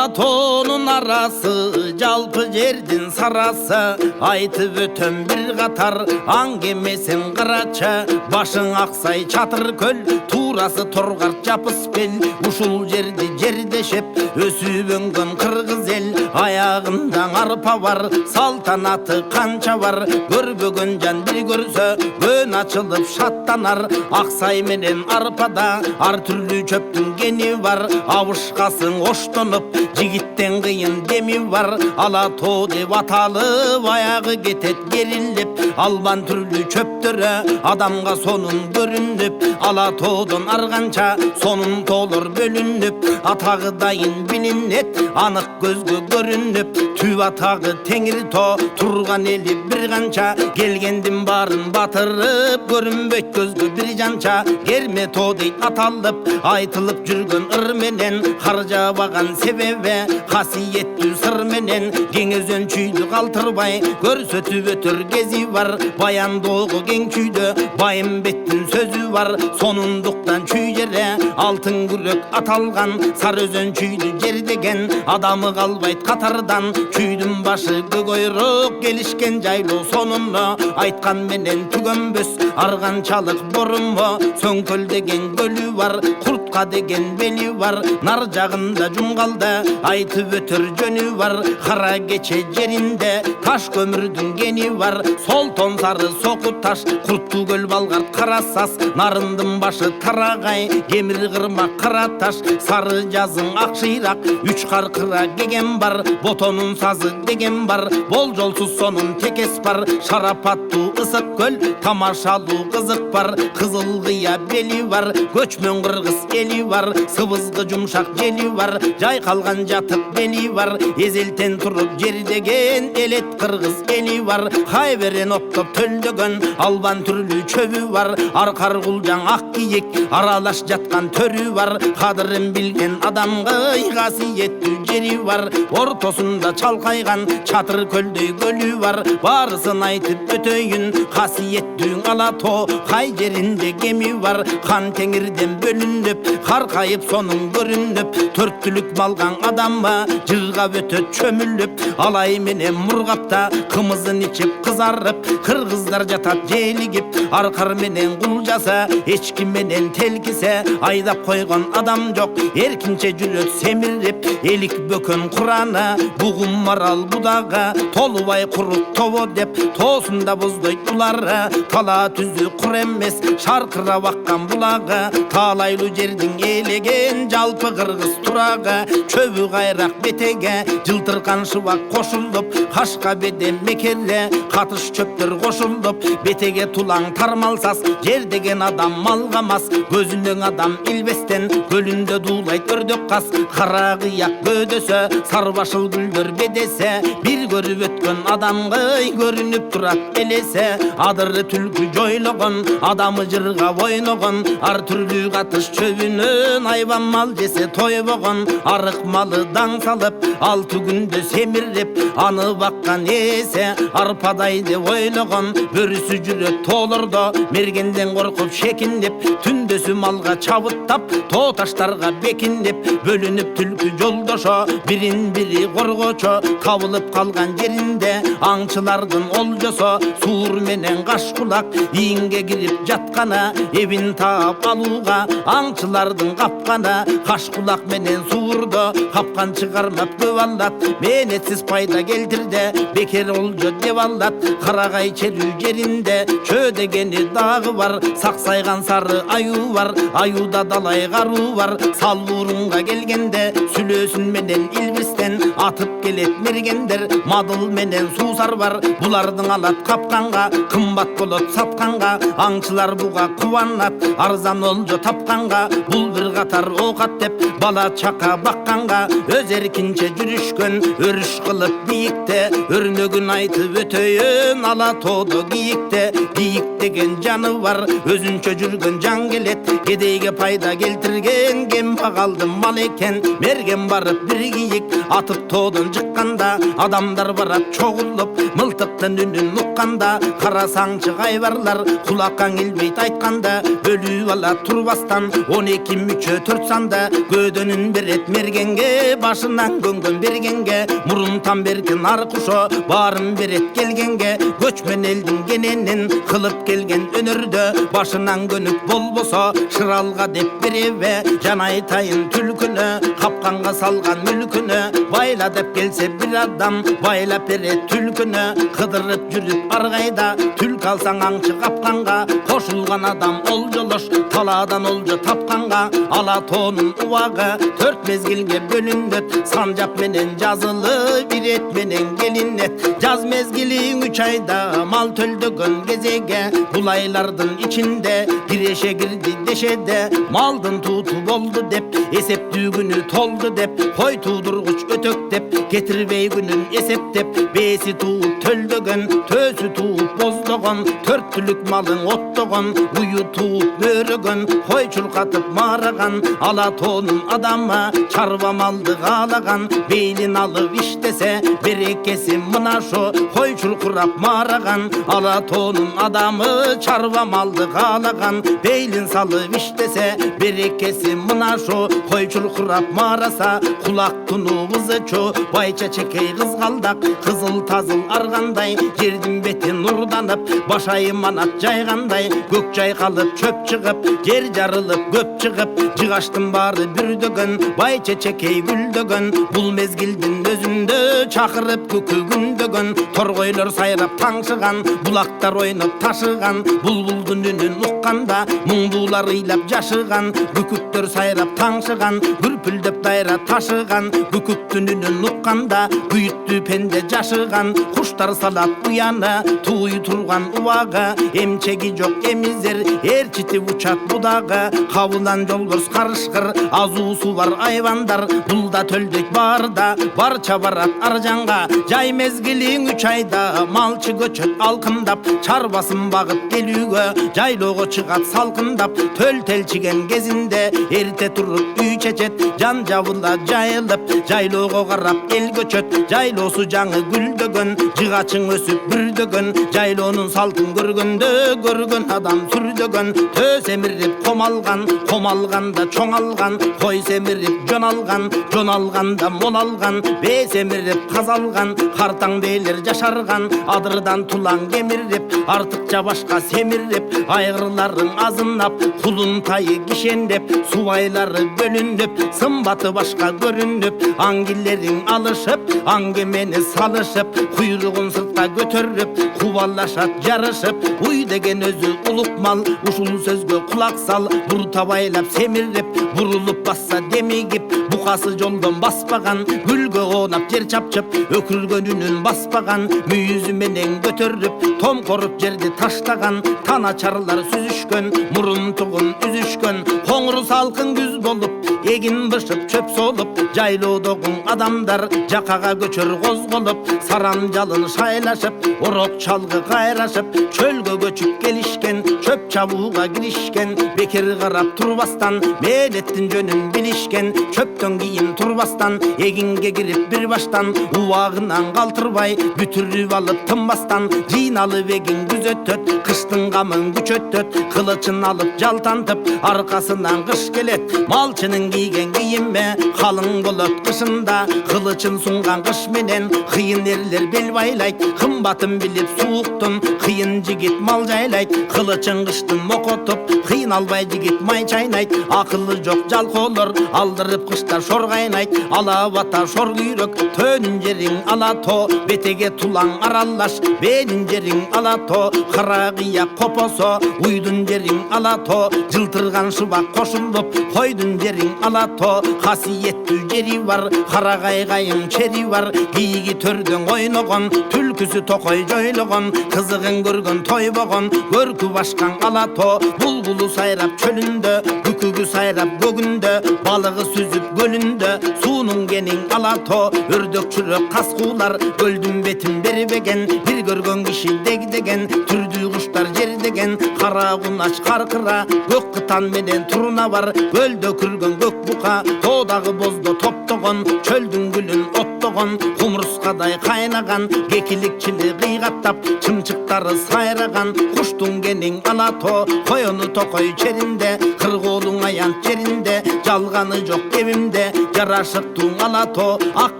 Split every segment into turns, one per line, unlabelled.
Alatonun arası, жалпы жердин сарасы, айтып өтөм bir қатар, аңгемесин кырача, башың аксай чатыр көл, турасы торгар жапыс бел, ушул жерди жердешеп, өсүп өнгөн кыргыз ел, аягында арпа бар, салтанаты канча бар, көрбөгөн жан бир көрсө, өн ачылып шаттанар, аксай менен арпада, ар түрлүү чөптүн гени бар, абышкасың оштонуп, жигиттен кыйын деми бар, ала тоо деп аталып, аягы кетет керилип, албан түрлүү чөптөрү, адамга сонун көрүнүп, ала тоодон арганча, сонун тоолор бөлүнүп, атагы дайын билинет, анык көзгө көрүнүп, түп атагы теңир тоо, турган эли бир канча, келгендин баарын батырып, көрүнбөйт көзгө бир жанча, керме тоо дейт аталып, айтылып жүргөн ыр менен, кар жаабаган себеби, касиеттүү сыр менен, кеңөзөн чүйдү калтырбай, көрсөтүп өтөр кези бар, баяндоого кең чүйдө, байымбеттин сөзү бар, сонундуктан чүй жере, алтын күрөк аталган, сары өзөн чүйдү жер деген, адамы калбайт катардан, чүйдүн башы көкөйрөк, келишкен жайлоо сонуну, айткан менен түгөнбөс, арганчалык борунмо, сөңкөл деген көлү бар, куртка деген бели бар, нар жагында жумгалда, айтып өтөр жөнү бар, кара кече жеринде, таш көмүрдүн гени бар, солтон сары соку таш, курттуу көл балгар кара сас, нарындын башы тарагай, кемир кырма кара таш, сары жазың ак шыйрак, үч каркыра кеген бар, ботонун сазы деген бар, болжолсуз сонун текес бар, шарапаттуу ысык көл, тамашалуу кызык бар, кызыл кыя бели бар, көчмөн кыргыз эли бар, сыбызгы жумшак жели бар, жайкалган жатып бели бар, эзелтен туруп жер деген элет кыргыз эли бар, хайберен оптоп төлдөгөн, албан түрлүү чөбү бар, аркар кулжаң ак кийик, аралаш жаткан төрү бар, кадырын билген адамга касиеттүү жери бар, ортосунда чалкайган чатыр көлдөй көлү бар, баарысын айтып өтөйүн, касиеттүү ала тоо, кай жеринде кеми бар, кан теңирден бөлүнүп, каркайып сонун көрүнүп, төрттүлүк малган адамга жыргап өтөт чөмүлүп, алай менен мургапта, кымызын ичип кызарып, кыргыздар жатат желигип, аркар менен кулжаса, эчки менен телкисе, айдап койгон адам жок, эркинче жүрөт семирип, элик бөкөн кураны, бугум марал будага, толубай куруп тобо деп, тоосунда боздойт улары, тала түзү кур эмес, шаркырап аккан булагы, таалайлуу жердин элеген, жалпы кыргыз турагы, чөбү кайрак бетеге, жылтыркан шыбак кошулуп, кашка беден мекере, катыш чөптөр кошулуп, бетеге тулаң тармалсас, жер деген адам малга мас, көзүнөн адам илбестен, көлүндө дуулайт өрдөк кас, кара кыяк бөөдөсө, сарбашыл гүлдөр бедесе, бир көрүп өткөн адамга көрүнүп турат элесе, адыры түлкү жойлогон, адамы жыргап ойногон, ар түрлүү катыш чөбүнөн, айбан мал жесе тойбогон, арык малы даң салып, 6 күндө семирип, аны баккан эсе, арпадай деп ойлогон, бөрүсү жүрөт тоолордо, мергенден коркуп шекиндеп, түндөсү малга чабыттап, тоо таштарга бекиндеп, бөлүнүп түлкү жолдошо, бирин бири коргочо, табылып калган жеринде, аңчылардын олжосо, суур менен каш кулак, ийинге кирип жаткана, эбин таап алууга, аңчылардын капкана, каш кулак менен суурдо, капкан чыгармап көп алат, мээнетсиз пайда келтирде, бекер олжо деп алат, карагай черүү жеринде, чөө дегени дагы бар, саксайган сары аюу бар, аюуда далай каруу бар, салбурунга келгенде, сүлөөсүн менен илбистен, атып келет мергендер, мадыл менен суусар бар, булардын алат капканга, кымбат болот сатканга, аңчылар буга кубанат, арзан олжо тапканга, бул бир катар оокат деп, бала чака бакканга, өз эркинче жүрүшкөн, өрүш кылып бийикте, өрнөгүн айтып өтөйүн, ала тоодо кийикте, кийик деген жаны бар, өзүнчө жүргөн жан келет, келет, кедейге пайда келтірген кембағалды мал екен. Мерген барып бір киік атып тоодон жыққанда, адамдар барат чоғылып мылтықтың үнін ұққанда, қарасаңчы қайбарлар құлаққан келмейт айтқанда, бөліп ала тұрбастан 12 мүчө 4 санда, көдөнүн берет мергенге, башынан көңгөн бергенге, мұрынтан берген арқұшо барын берет келгенге, көчмен елдің кененин қылып келген өнөрдө, башынан көнүк болбосо шыралға деп беребе, жан айтайын түлкүнө, қапқанға салған мүлкүнө, байла деп келсе бір адам байлап берет түлкүнө, қыдырып жүріп арғайда түлк алсаң аңчы қапқанға, қошылған адам ол жолош таладан олжы тапқанға, ала тонун убагы 4 мезгилге бөлүнөт, санжап менен жазылы бирет менен келинет, жаз мезгилиң 3 айда мал төлдөгөн кезеге, бул айлардын ичинде киреше кирди дешеде, малдын тууту болду деп, эсептүү күнү толду деп, кой туудургуч өтөк деп, кетирбей күнүн эсептеп, беси тууп төлдөгөн, төсү тууп боздогон, 4 түлүк малың оттогон, ую тууп мөрөгөн, кой чуркатып мараган, ала тоонун адамы чарба малды каалаган, бейлин алып иштесе берекеси мына шо, кой чуркурап мараган, ала тоонун адамы чарба малды каалаган, бейлин салып иштесе берекеси мына шо, кой чуркурап мараса кулак тунубузы чо, байча чекей кызгалдак кызыл тазыл аргандай, жердин бети нурданып башайы манат жайгандай, көк жайкалып чөп чыгып, жер жарылып көп чыгып, жыгаштын баары бүрдөгөн, байча чекей гүлдөгөн, бул мезгилдин өзүндө чакырып көкү күндөгөн, торгойлор сайрап таңшыган, булактар ойноп ташыган, булбулдун үнүн укканда муңдуулар ыйлап жашыган, бүкүктөр сайрап таңшыган, бүрпүлдөп дайра ташыган, бүкүктүн үнүн укканда күйүттүү пенде жашыган, куштар салат уяны тууй турган убагы, эмчеги жок эмиздер ээрчитип учат будагы, кабылан жолборс карышкыр, азуусу бар айвандар, булда төлдөк баарда барча барат аржанга, жай мезгилиң 3 айда малчы көчөт алкындап, чарбасын багып келүүгө, жайлоого чыгат салкындап, төл телчиген кезинде эрте туруп үй чечет, жан жабыла жайылып, жайлоого карап эл көчөт, жайлоосу жаңы гүлдөгөн, жыгачың өсүп бүрдөгөн, жайлоонун салтын көргөн адам сүрдөгөн, төө семирип комалган, комалганда чоң алган, кой семирип жон алганда мол алган, бээ семирип каз алган, картаң бээлер жашарган, адырдан тулаң кемирип, артыкча башка семирип, айгырларың азынап, кулунтайы кишендеп, субайлары бөлүнүп, сымбаты башка көрүнүп, аңгиллериң алышып, аңгемени салышып, куйругун сыртка көтөрүп, кубалашат жарышып, уй деген өзү улук мал, ушул сөзгө кулак сал, бурта байлап семирип, бурулуп басса демигип, букасы жолдон баспаган, гүлгө оонап жер чапчып, өкүргөн үнүн баспаган, мүйүзү менен көтөрүп, том коруп жерди таштаган, таначарлар сүзүшкөн, мурунтугун үзүшкөн, коңру салкын күз болуп, эгин бышып чөп солуп, жайлоодогун адамдар жакага көчөр козголуп, саран жалын шайлашып, орок чалгы кайрашып, чөлгө көчүп келишкен, чөп чабууга киришкен, бекер карап турбастан, мээлеттин жөнүн билишкен, чөптөн кийин турбастан, эгинге кирип бир баштан, убагынан калтырбай, бүтүрүп алып тынбастан, жыйналып эгин күзөтөт, кыштын камын күчөтөт, кылычын алып жалтантып, аркасынан кыш келет, малчынын кийген кийиме калың болот кышында, кылычын сунган кыш менен кыйын эрлер бел байлайт, кымбатын билип сууктун кыйын жигит мал жайлайт, кылычын кыштын мокотуп, кыйналбай жигит май чайнайт, акылы жок жалкоолор алдырып кышта шор кайнайт, ала бата шор күйрөк, төөнүн жериң ала тоо, бетеге тулаң аралаш, бээнин жериң ала тоо, кара кыя копосо, уйдун жериң ала тоо, жылтырган шыбак кошулуп, койдун жериң ала тоо, касиеттүү жери бар, карагай кайың чери бар, кийиги төрдөн ойногон, түлкүсү токой жойлогон, кызыгын көргөн тойбогон, көркү башкан ала тоо, булбулу сайрап чөлүндө, Бүркүгү сайрап көгүндө, балыгы сүзүп көлүндө, суунун кенин алато, өрдөк чүрөк каскуулар көлдүн бетин бербеген, бир көргөн киши дегдеген, түрдүү куштар жердеген, кара кунач каркыра, көк кытан менен туруна бар, көлдө күргөн көк бука, тоодагы боздо топтогон, чөлдүн гүлүн оттогон, кумурскадай кайнаган, кекиликчили кыйгаттап, чымчыктары сайраган, куштун кенин алато, коёну токой черинде, кыргоолуң аянт жеринде, жалганы жок кебимде, жарашыктуу алато, ак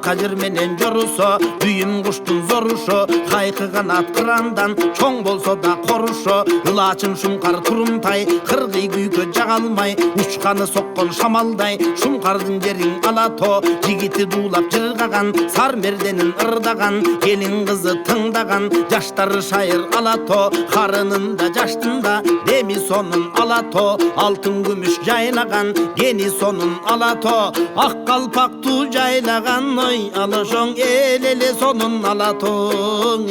кажыр менен жорусо, дүйүм куштун зорушо, кайкы канат кырандан, чоң болсо да корушо, ылаачын шумкар турумтай, кыргый күйкө жагалмай, учканы соккон шамалдай, шумкардын жерин алато, жигити дуулап жыргаган, сар мерденин ырдаган, келин кызы тыңдаган, жаштары шайыр алато, карынында жаштында, деми сонун алато, алтын күмүш жайнаган, кени сонун алато, ак калпактуу жайнаган, ой алашоң элеле сонун алатоң.